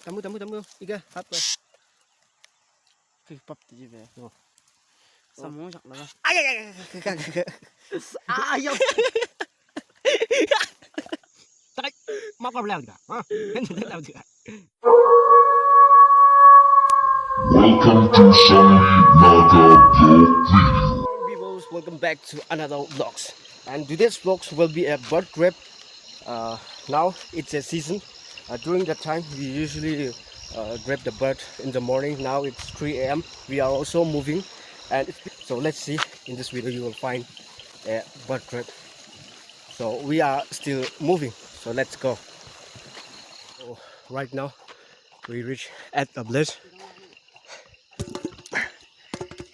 Tamu, iga, hapa. Pop tadi be. Oh. Semua jak lah. Ayaw. Tay, mau leo juga. Leo juga. Welcome to Sunny Naga Vlog Video. Viewers, welcome back to another vlogs. And today's vlogs will be a bird trip. Now it's a season. During that time, we usually grab the bird in the morning. Now it's 3 a.m. We are also moving, and so let's see. In this video, you will find a bird trap. So we are still moving. So let's go. So right now, we reach at the place,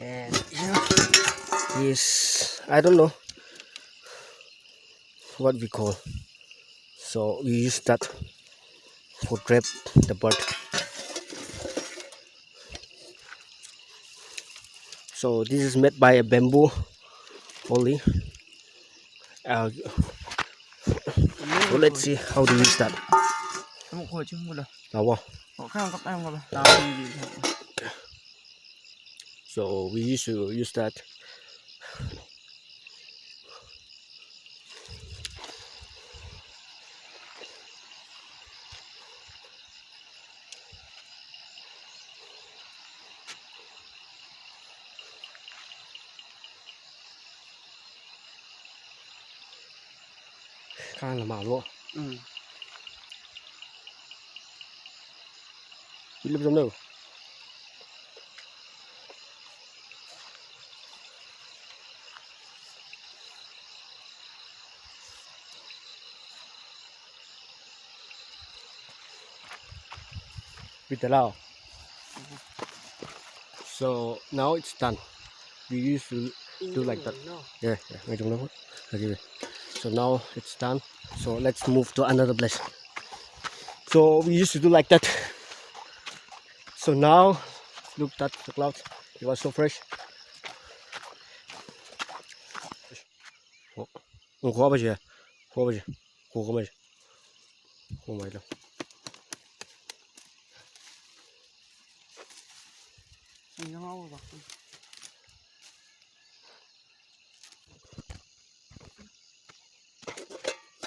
and here is, I don't know what we call. So we use that for trap the bird. So this is made by a bamboo only. So let's see how to use that. So we used to use that. Khá là màu luôn. Đi lên trong đâu? With the lao. So now it's done. We used to do like that. Yeah, ngay trong đó. Okay. So now it's done. So let's move to another place. So we used to do like that. So now look at the clouds. It was so fresh. Khó bao giờ? Khó bao giờ? Khó bao giờ? Không phải đâu.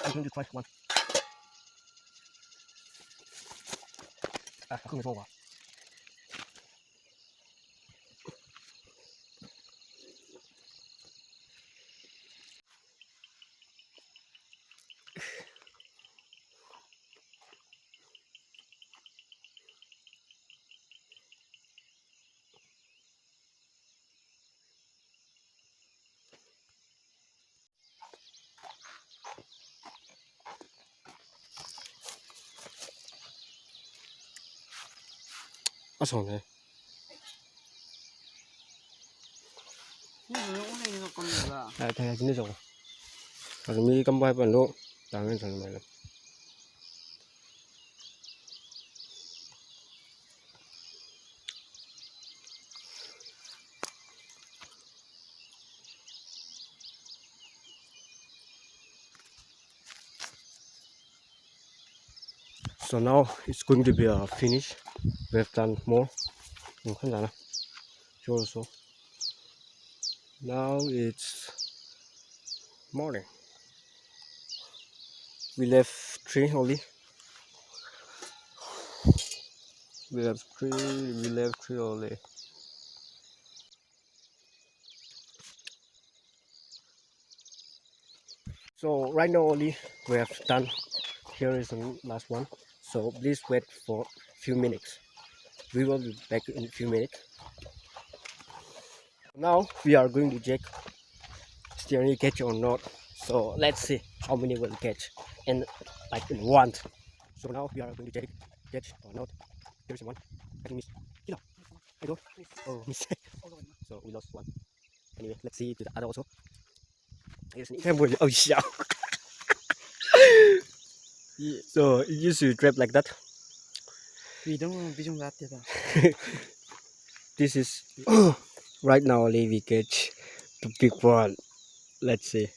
I'm going to try one. À, không được không ạ? À, xong rồi. À, thằng chính rồi. Rồi mi cầm bài bản luôn. Đang lên xong rồi. So now it's going to be a finish. We have done more. So now it's morning. We left 3 only. We left 3 only. So right now only we have done. Here is the last one. So please wait for a few minutes. We will be back in a few minutes. Now we are going to check steering catch or not. So let's see how many will catch and like in one. So now we are going to check catch or not. Here's one. I think miss. I go. Oh, miss. So we lost one. Anyway, let's see to the other also. Here's an example. Oh, yeah. So it used to trap like that. This is right now only we catch the big one. Let's see.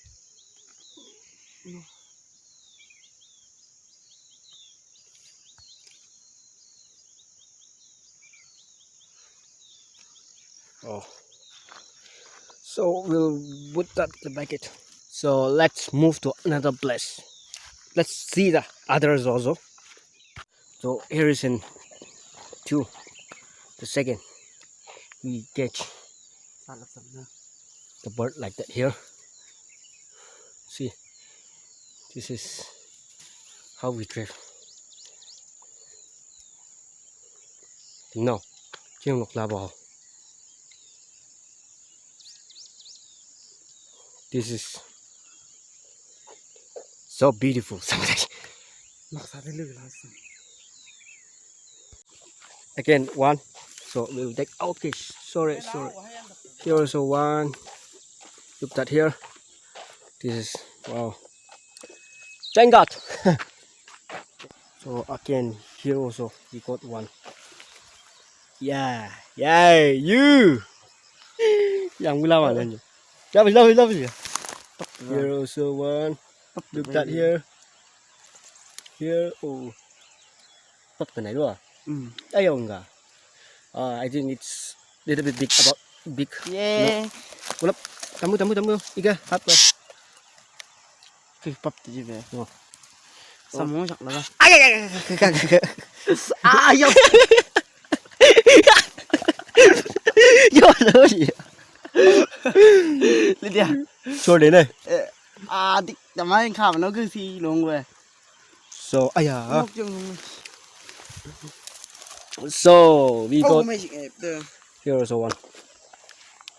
Oh. So we'll put that in the bucket. So let's move to another place. Let's see the others also. So here is in 2. The second we catch the bird like that here. See, this is how we trap. No, chứ không là bò. This is so beautiful. Again, one. So we'll take. Okay, sorry. Here also one. Look that here. This is wow. Thank God. So again, here also we got one. Yeah, you. Yang bilang mana? Love. Here also one. Look that here. Here, oh. Pop cái này luôn à? Đây không cả? I think it's little bit big, about big. Yeah. Kulap. Tamu. Iga, hap. Cái bắp thì về. Sao muốn chặt là Ay. Yo. Yo là gì? lên đi à? Cho đến đây. Đi tầm anh khám nó cứ xì luôn rồi. So, so we got here also one.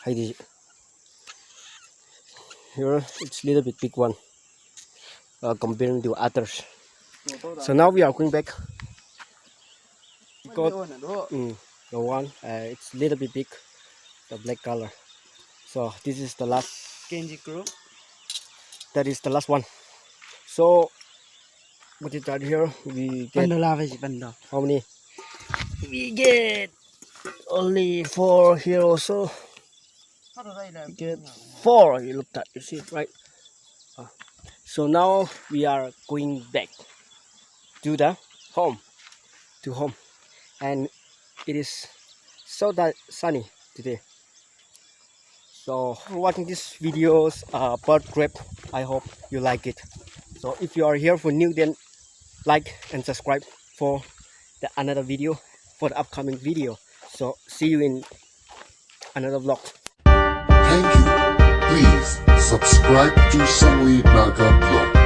Here it's little bit big one comparing to others. So now we are going back. We got the one. It's little bit big, the black color. So this is the last. That is the last one. So what is that here? We get how many? We get only 4 here also. We get 4. You look at, you see it right? So now we are going back to the home, and it is so sunny today. So for watching this videos bird grab, I hope you like it. So if you are here for new, then like and subscribe for another video, for the upcoming video. So see you in another vlog. Thank you. Please subscribe to Samui Naga Vlog.